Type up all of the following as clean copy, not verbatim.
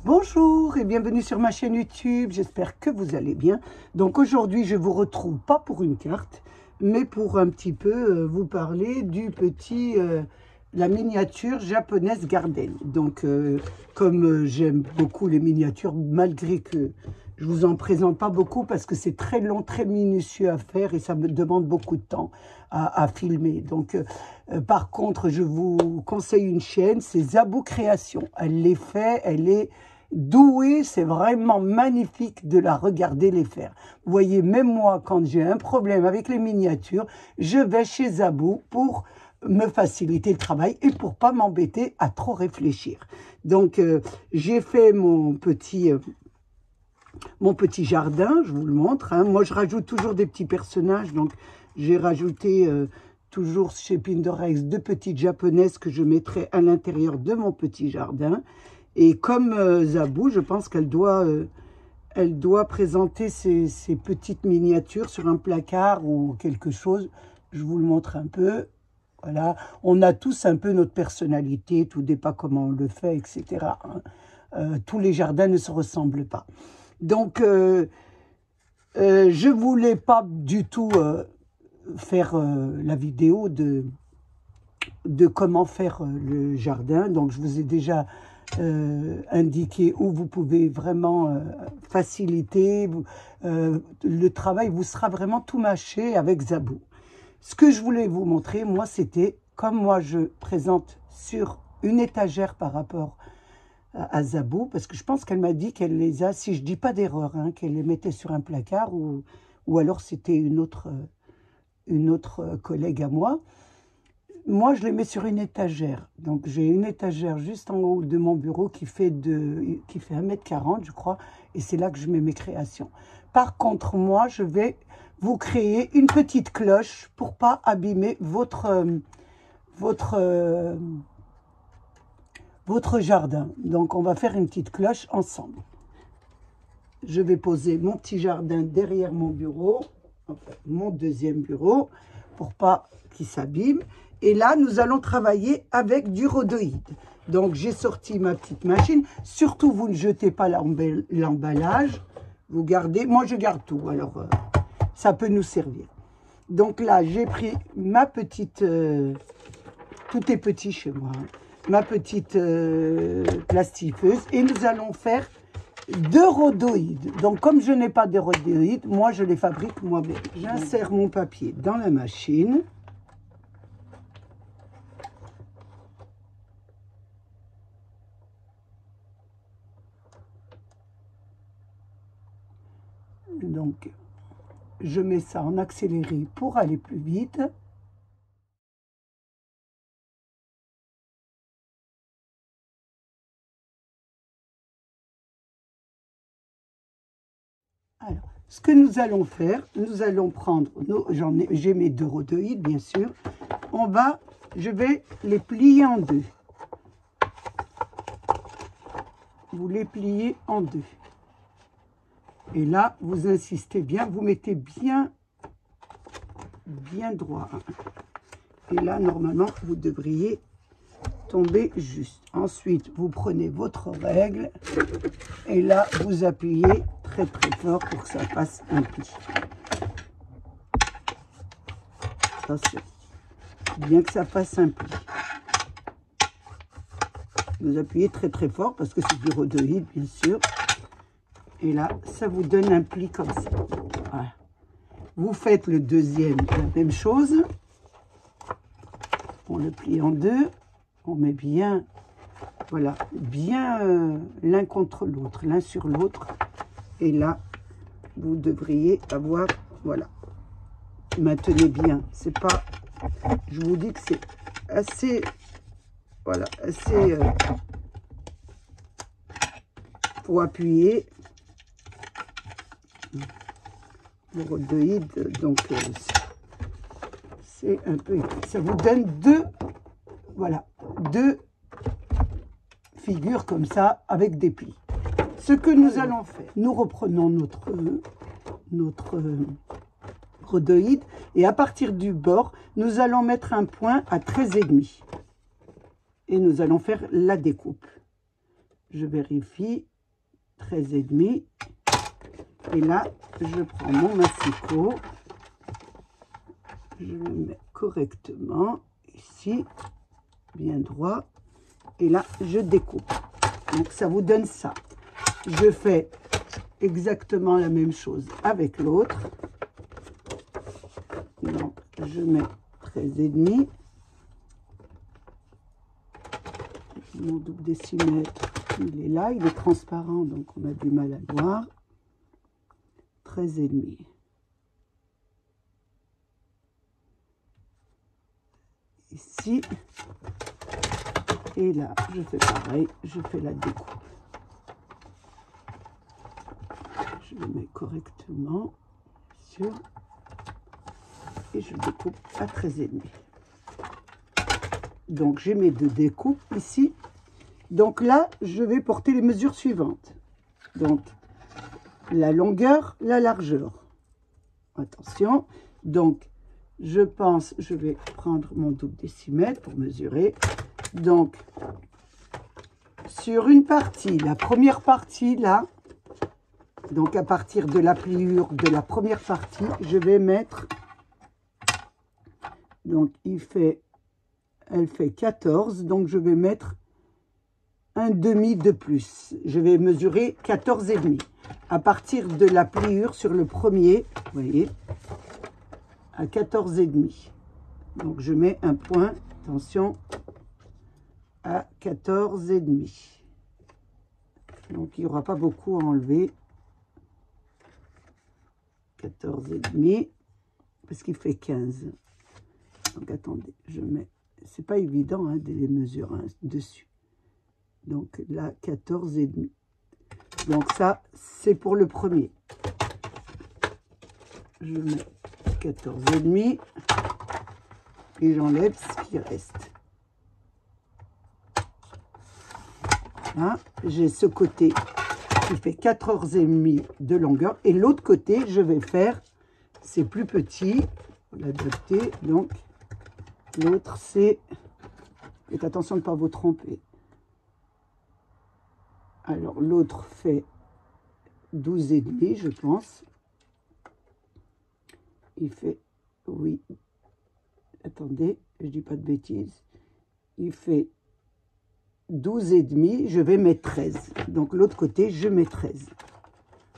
Bonjour et bienvenue sur ma chaîne YouTube, j'espère que vous allez bien. Donc aujourd'hui je vous retrouve pas pour une carte, mais pour un petit peu vous parler du la miniature japonaise Garden. Donc comme j'aime beaucoup les miniatures, malgré que je vous en présente pas beaucoup parce que c'est très long, très minutieux à faire et ça me demande beaucoup de temps à filmer. Donc par contre je vous conseille une chaîne, c'est Zabou Création. Elle les fait, elle est douée, c'est vraiment magnifique de la regarder les faire. Vous voyez, même moi, quand j'ai un problème avec les miniatures, je vais chez Zabou pour me faciliter le travail et pour pas m'embêter à trop réfléchir. Donc, j'ai fait mon petit jardin, je vous le montre. Hein. Moi, je rajoute toujours des petits personnages, donc j'ai rajouté toujours chez Pinterest deux petites japonaises que je mettrai à l'intérieur de mon petit jardin. Et comme Zabou, je pense qu'elle doit présenter ses petites miniatures sur un placard ou quelque chose. Je vous le montre un peu. Voilà, on a tous un peu notre personnalité, tout dépend comment on le fait, etc. Tous les jardins ne se ressemblent pas. Donc, je voulais pas du tout faire la vidéo de comment faire le jardin. Donc, je vous ai déjà indiquer où vous pouvez vraiment faciliter. Le travail vous sera vraiment tout mâché avec Zabou. Ce que je voulais vous montrer, moi, c'était comme moi je présente sur une étagère par rapport à Zabou, parce que je pense qu'elle m'a dit qu'elle les a, si je dis pas d'erreur, hein, qu'elle les mettait sur un placard ou alors c'était une autre collègue à moi. Moi, je les mets sur une étagère. Donc, j'ai une étagère juste en haut de mon bureau qui fait 1,40 m, je crois. Et c'est là que je mets mes créations. Par contre, moi, je vais vous créer une petite cloche pour pas abîmer votre jardin. Donc, on va faire une petite cloche ensemble. Je vais poser mon petit jardin derrière mon bureau, enfin, mon deuxième bureau, pour pas qu'il s'abîme. Et là, nous allons travailler avec du rhodoïde. Donc, j'ai sorti ma petite machine. Surtout, vous ne jetez pas l'emballage. Vous gardez. Moi, je garde tout. Alors, ça peut nous servir. Donc là, j'ai pris ma petite... tout est petit chez moi. Hein, ma petite plastifeuse. Et nous allons faire 2 rhodoïdes. Donc, comme je n'ai pas de rhodoïdes, moi, je les fabrique moi-même. J'insère mon papier dans la machine. Donc, je mets ça en accéléré pour aller plus vite. Alors, ce que nous allons faire, nous allons prendre, j'ai mes 2 rhodoïdes, bien sûr. Je vais les plier en 2. Vous les pliez en 2. Et là, vous insistez bien, vous mettez bien droit. Et là, normalement, vous devriez tomber juste. Ensuite, vous prenez votre règle et là, vous appuyez très fort pour que ça fasse un pli. Attention, bien que ça fasse un pli. Vous appuyez très fort parce que c'est du rhodoïde, bien sûr. Et là, ça vous donne un pli comme ça. Voilà. Vous faites le deuxième, la même chose. On le plie en 2. On met bien, voilà, bien l'un contre l'autre, l'un sur l'autre. Et là, vous devriez avoir, voilà. Maintenez bien. C'est pas, je vous dis que c'est assez, voilà, assez, pour appuyer. Le rhodoïde, donc c'est un peu épais. Ça vous donne 2, voilà, 2 figures comme ça avec des plis. Ce que nous allons faire, nous reprenons notre rhodoïde et à partir du bord, nous allons mettre un point à 13,5 et nous allons faire la découpe. je vérifie, 13,5. Et là, je prends mon massicot, je le mets correctement ici, bien droit, et là, je découpe. Donc, ça vous donne ça. Je fais exactement la même chose avec l'autre. Donc, je mets 13,5. Mon double décimètre, il est là, il est transparent, donc on a du mal à le voir. 13,5. Ici. Et là, je fais pareil, je fais la découpe. Je le mets correctement, bien sûr. Et je découpe à 13,5. Donc, j'ai mes deux découpes ici. Donc là, je vais porter les mesures suivantes. Donc, la longueur, la largeur. Attention. Donc, je pense, je vais prendre mon double décimètre pour mesurer. Donc, sur une partie, la première partie, là, donc à partir de la pliure de la première partie, je vais mettre, donc elle fait 14, donc je vais mettre un demi de plus. Je vais mesurer 14,5. À partir de la pliure sur le premier, vous voyez, à 14,5. Donc je mets un point, attention, à 14,5. Donc il n'y aura pas beaucoup à enlever. 14,5 parce qu'il fait 15. Donc attendez, je mets, c'est pas évident hein, de les mesurer hein, dessus. Donc là 14,5. Donc ça c'est pour le premier. Je mets 14,5 et j'enlève ce qui reste. Là, j'ai ce côté qui fait 14,5 de longueur et l'autre côté je vais faire, c'est plus petit, faut l'adapter, donc l'autre c'est, faites attention de ne pas vous tromper. Alors l'autre fait 12,5 je pense. Il fait, oui, attendez, je dis pas de bêtises, il fait 12,5, je vais mettre 13. Donc l'autre côté, je mets 13.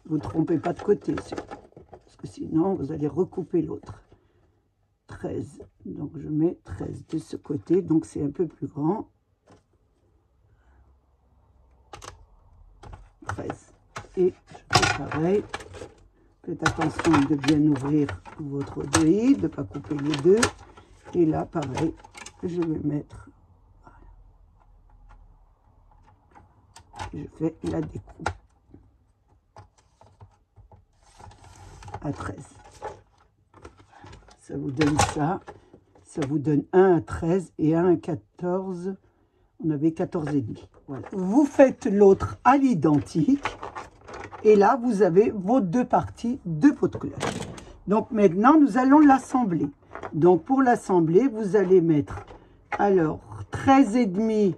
Vous ne trompez pas de côté, parce que sinon, vous allez recouper l'autre. 13. Donc je mets 13 de ce côté, donc c'est un peu plus grand. 13. Et je fais pareil. Faites attention de bien ouvrir votre oreille, de ne pas couper les deux. Et là, pareil, je vais mettre... Je fais la découpe à 13. Ça vous donne ça. Ça vous donne 1 à 13 et 1 à 14. On avait 14,5. Voilà. Vous faites l'autre à l'identique. Et là, vous avez vos deux parties de pot de cloche. Donc maintenant, nous allons l'assembler. Donc pour l'assembler, vous allez mettre alors 13,5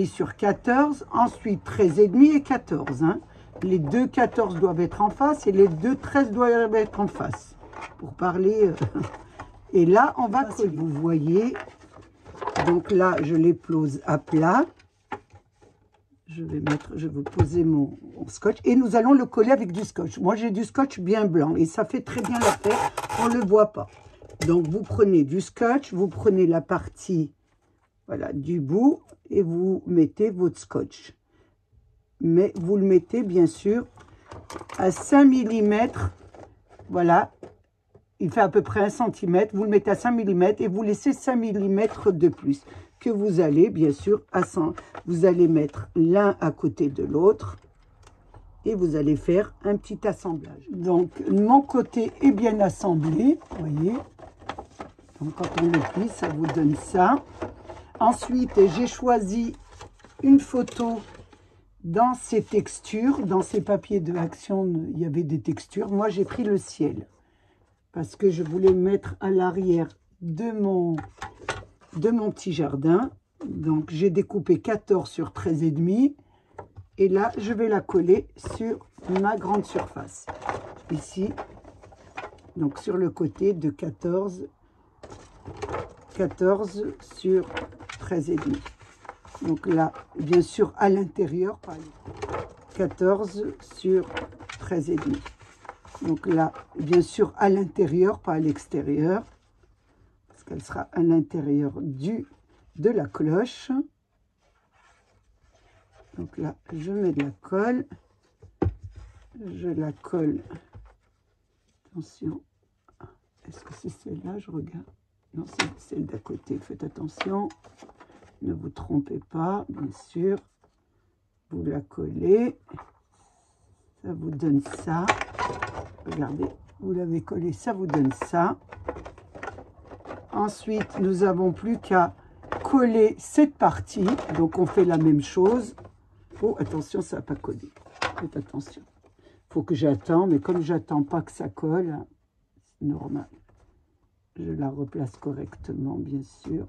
sur 14, ensuite 13,5 et 14. Hein. Les deux 14 doivent être en face et les deux 13 doivent être en face. Pour parler... Et là, on va creuser. Vous voyez, donc là, je les pose à plat. Je vais poser mon scotch et nous allons le coller avec du scotch. Moi, j'ai du scotch bien blanc et ça fait très bien l'affaire. On ne le voit pas. Donc, vous prenez du scotch, vous prenez la partie... Voilà, du bout, et vous mettez votre scotch. Mais vous le mettez, bien sûr, à 5 mm. Voilà, il fait à peu près 1 cm. Vous le mettez à 5 mm et vous laissez 5 mm de plus. Que vous allez, bien sûr, vous allez mettre l'un à côté de l'autre. Et vous allez faire un petit assemblage. Donc, mon côté est bien assemblé, vous voyez. Donc, quand on le plie, ça vous donne ça. Ensuite, j'ai choisi une photo dans ces textures, dans ces papiers de Action, il y avait des textures. Moi, j'ai pris le ciel parce que je voulais le mettre à l'arrière de mon petit jardin. Donc, j'ai découpé 14 sur 13,5 Et là, je vais la coller sur ma grande surface. Ici, donc sur le côté de 14 sur 13,5. Donc là, bien sûr, à l'intérieur, 14 sur 13,5. Donc là, bien sûr, à l'intérieur, pas à l'extérieur, parce qu'elle sera à l'intérieur de la cloche. Donc là, je mets de la colle. Je la colle. Attention. Est-ce que c'est celle-là? Je regarde. Non, c'est celle d'à côté. Faites attention. Ne vous trompez pas, bien sûr. Vous la collez. Ça vous donne ça. Regardez, vous l'avez collé, ça vous donne ça. Ensuite, nous n'avons plus qu'à coller cette partie. Donc, on fait la même chose. Oh, attention, ça n'a pas collé. Faites attention. Il faut que j'attende, mais comme j'attends pas que ça colle, c'est normal. Je la replace correctement, bien sûr.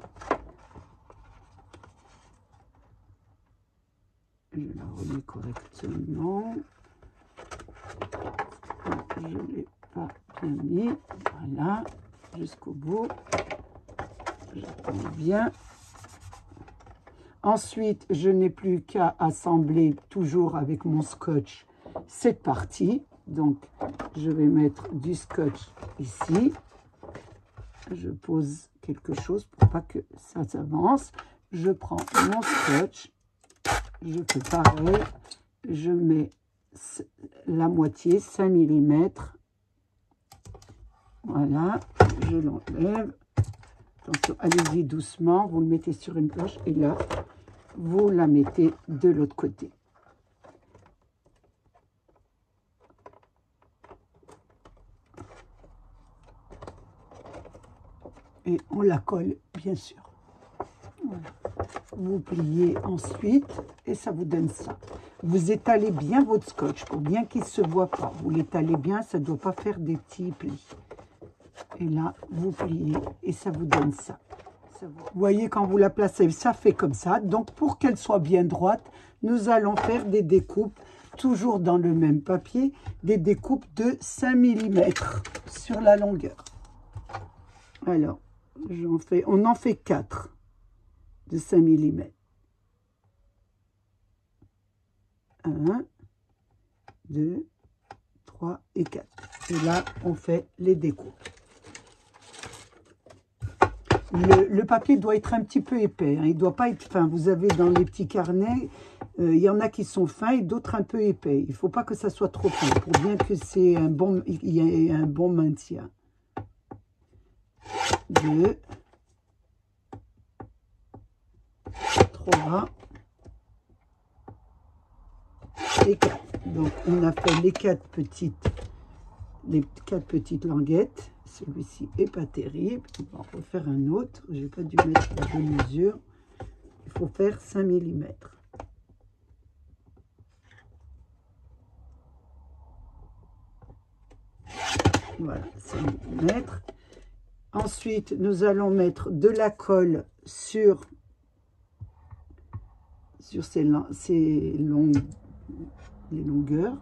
Je la remets correctement. Je ne l'ai pas bien mis. Voilà, jusqu'au bout. J'attends bien. Ensuite, je n'ai plus qu'à assembler toujours avec mon scotch cette partie. Donc, je vais mettre du scotch ici. Je pose quelque chose pour pas que ça s'avance. Je prends mon scotch. Je fais pareil. Je mets la moitié, 5 mm. Voilà, je l'enlève. Attention, allez-y doucement. Vous le mettez sur une planche et là, vous la mettez de l'autre côté. Et on la colle, bien sûr. Voilà. Vous pliez ensuite et ça vous donne ça. Vous étalez bien votre scotch pour bien qu'il ne se voit pas. Vous l'étalez bien, ça ne doit pas faire des petits plis. Et là, vous pliez et ça vous donne ça. Vous voyez, quand vous la placez, ça fait comme ça. Donc, pour qu'elle soit bien droite, nous allons faire des découpes, toujours dans le même papier, des découpes de 5 mm sur la longueur. Alors, on en fait 4 de 5 mm. 1, 2, 3 et 4. Et là, on fait les découpes. Le papier doit être un petit peu épais, hein. Il ne doit pas être fin. Vous avez dans les petits carnets, il y en a qui sont fins et d'autres un peu épais. Il ne faut pas que ça soit trop fin pour bien que il y ait un bon maintien. 2, 3 et 4. Donc, on a fait les 4 petites languettes. Celui-ci est pas terrible. On va en refaire un autre. Je n'ai pas dû mettre la bonne mesure. Il faut faire 5 mm. Voilà, 5 mm. Ensuite, nous allons mettre de la colle sur les longueurs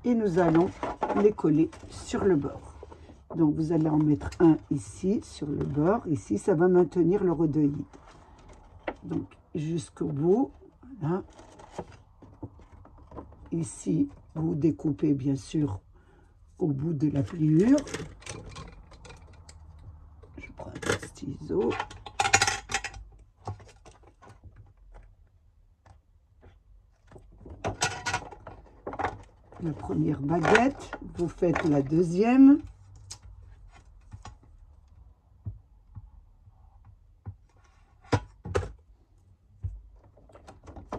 et nous allons les coller sur le bord. Donc, vous allez en mettre un ici, sur le bord. Ici, ça va maintenir le rhodoïde. Donc, jusqu'au bout. Voilà. Ici, vous découpez, bien sûr, au bout de la pliure. Je prends un petit ciseau. La première baguette, vous faites la deuxième.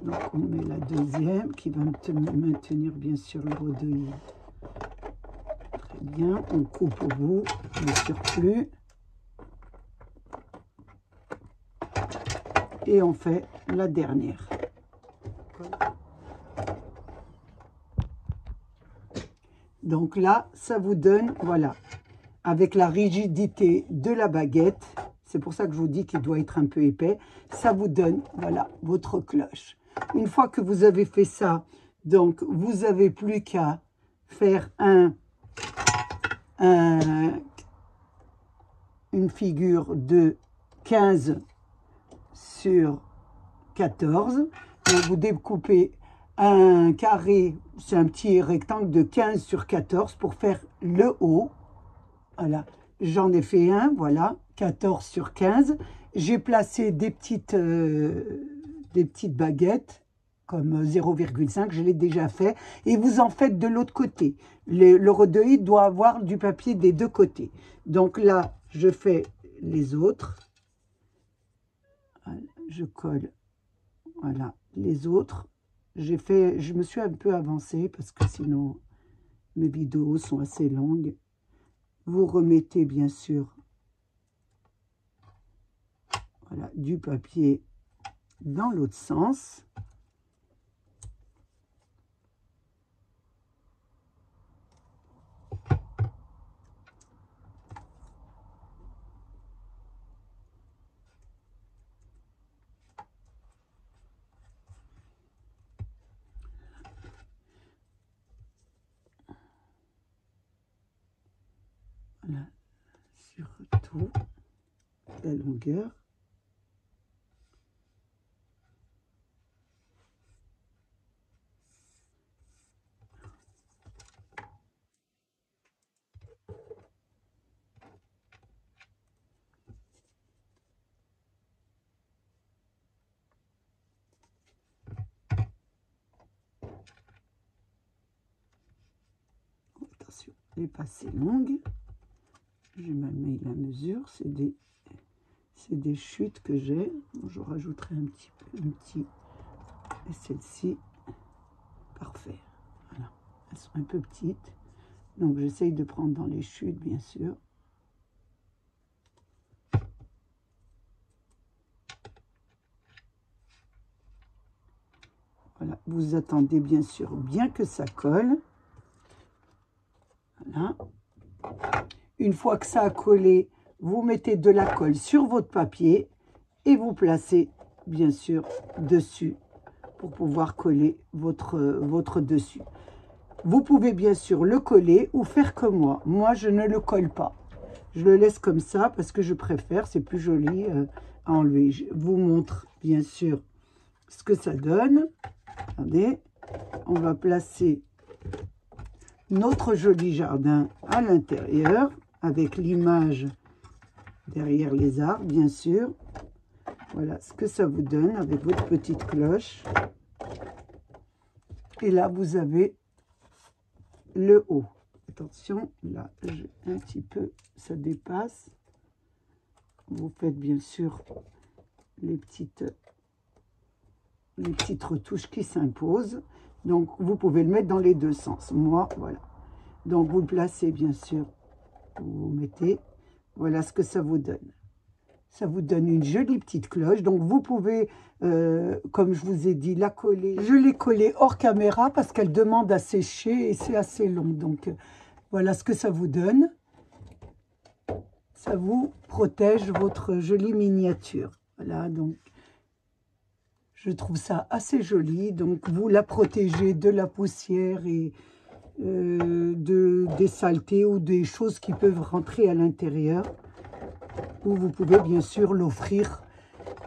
Donc, on met la deuxième qui va maintenir bien sûr le rhodoïde. Très bien, on coupe au bout le surplus. Et on fait la dernière. Donc là, ça vous donne, voilà, avec la rigidité de la baguette, c'est pour ça que je vous dis qu'il doit être un peu épais, ça vous donne, voilà, votre cloche. Une fois que vous avez fait ça, Donc, vous avez plus qu'à faire une figure de 15 sur 14. Donc, vous découpez un carré, c'est un petit rectangle de 15 sur 14 pour faire le haut. Voilà, j'en ai fait un, voilà, 14 sur 15. J'ai placé des petites baguettes comme 0,5, je l'ai déjà fait. Et vous en faites de l'autre côté. Le rhodoïde doit avoir du papier des deux côtés. Donc là, je fais les autres. Voilà, je colle, voilà, les autres. Je me suis un peu avancée parce que sinon, mes vidéos sont assez longues. Vous remettez bien sûr, voilà, du papier dans l'autre sens. Voilà, sur tout la longueur. Attention, elle n'est pas assez longue. Je mets la mesure, c'est des chutes que j'ai. Je rajouterai un petit peu, et celle-ci, parfait. Voilà, elles sont un peu petites, donc j'essaye de prendre dans les chutes, bien sûr. Voilà, vous attendez bien sûr bien que ça colle. Voilà. Une fois que ça a collé, vous mettez de la colle sur votre papier et vous placez bien sûr dessus pour pouvoir coller votre dessus. Vous pouvez bien sûr le coller ou faire comme moi. Moi, je ne le colle pas. Je le laisse comme ça parce que je préfère, c'est plus joli à enlever. Je vous montre bien sûr ce que ça donne. Attendez, on va placer notre joli jardin à l'intérieur avec l'image derrière les arbres, bien sûr. Voilà ce que ça vous donne avec votre petite cloche. Et là, vous avez le haut. Attention, là, un petit peu, ça dépasse. Vous faites bien sûr les petites retouches qui s'imposent. Donc, vous pouvez le mettre dans les deux sens. Moi, voilà. Donc, vous le placez, bien sûr. Vous mettez. Voilà ce que ça vous donne. Ça vous donne une jolie petite cloche. Donc, vous pouvez, comme je vous ai dit, la coller. Je l'ai collée hors caméra parce qu'elle demande à sécher et c'est assez long. Donc, voilà ce que ça vous donne. Ça vous protège votre jolie miniature. Voilà, donc, je trouve ça assez joli. Donc, vous la protégez de la poussière et des saletés ou des choses qui peuvent rentrer à l'intérieur. Ou vous pouvez bien sûr l'offrir.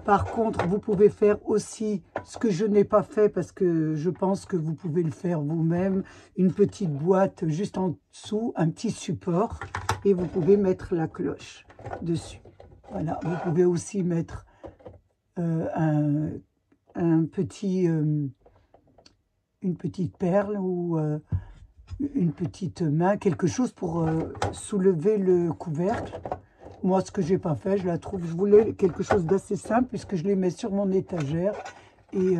Par contre, vous pouvez faire aussi ce que je n'ai pas fait parce que je pense que vous pouvez le faire vous-même. Une petite boîte juste en dessous, un petit support et vous pouvez mettre la cloche dessus. Voilà, vous pouvez aussi mettre une petite perle ou une petite main, quelque chose pour soulever le couvercle. Moi, ce que j'ai pas fait, je voulais quelque chose d'assez simple puisque je les mets sur mon étagère et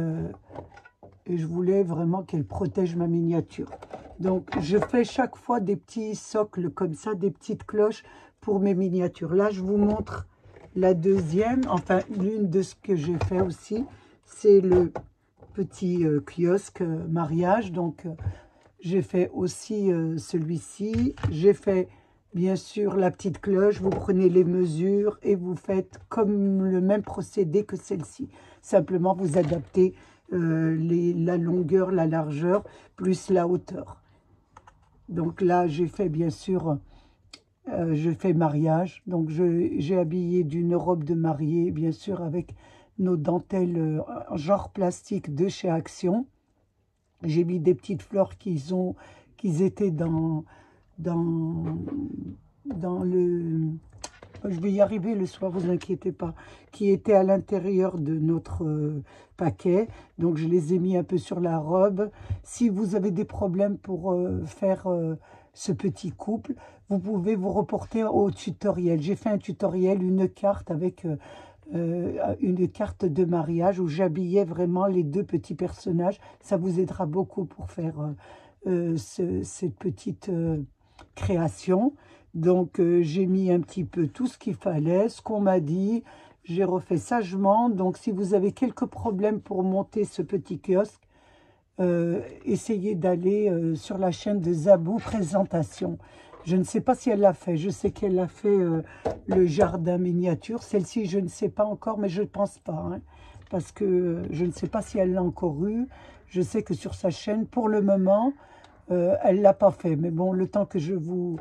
je voulais vraiment qu'elle protège ma miniature. Donc, je fais chaque fois des petits socles comme ça, des petites cloches pour mes miniatures. Là, je vous montre la deuxième, enfin, l'une de ce que j'ai fait aussi, c'est le petit kiosque mariage. Donc, j'ai fait aussi celui-ci. J'ai fait, bien sûr, la petite cloche. Vous prenez les mesures et vous faites comme le même procédé que celle-ci. Simplement, vous adaptez la longueur, la largeur, plus la hauteur. Donc là, j'ai fait bien sûr, je fais mariage. Donc j'ai habillé d'une robe de mariée, bien sûr, avec nos dentelles genre plastique de chez Action. J'ai mis des petites fleurs qui étaient dans le... Je vais y arriver le soir, vous inquiétez pas. Qui étaient à l'intérieur de notre paquet. Donc, je les ai mis un peu sur la robe. Si vous avez des problèmes pour faire ce petit couple, vous pouvez vous reporter au tutoriel. J'ai fait un tutoriel, une carte avec... une carte de mariage où j'habillais vraiment les deux petits personnages. Ça vous aidera beaucoup pour faire cette petite création. Donc, j'ai mis un petit peu tout ce qu'il fallait, ce qu'on m'a dit. J'ai refait sagement. Donc, si vous avez quelques problèmes pour monter ce petit kiosque, essayez d'aller sur la chaîne de Zabou Présentation. Je ne sais pas si elle l'a fait. Je sais qu'elle a fait le jardin miniature. Celle-ci, je ne sais pas encore, mais je ne pense pas. Hein, parce que je ne sais pas si elle l'a encore eu. Je sais que sur sa chaîne, pour le moment, elle ne l'a pas fait. Mais bon, le temps que je vous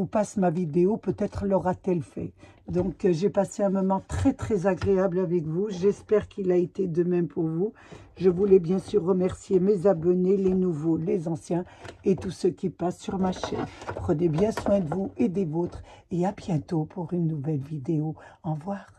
passe ma vidéo, peut-être l'aura-t-elle fait. Donc, j'ai passé un moment très, très agréable avec vous. J'espère qu'il a été de même pour vous. Je voulais bien sûr remercier mes abonnés, les nouveaux, les anciens et tous ceux qui passent sur ma chaîne. Prenez bien soin de vous et des vôtres. Et à bientôt pour une nouvelle vidéo. Au revoir.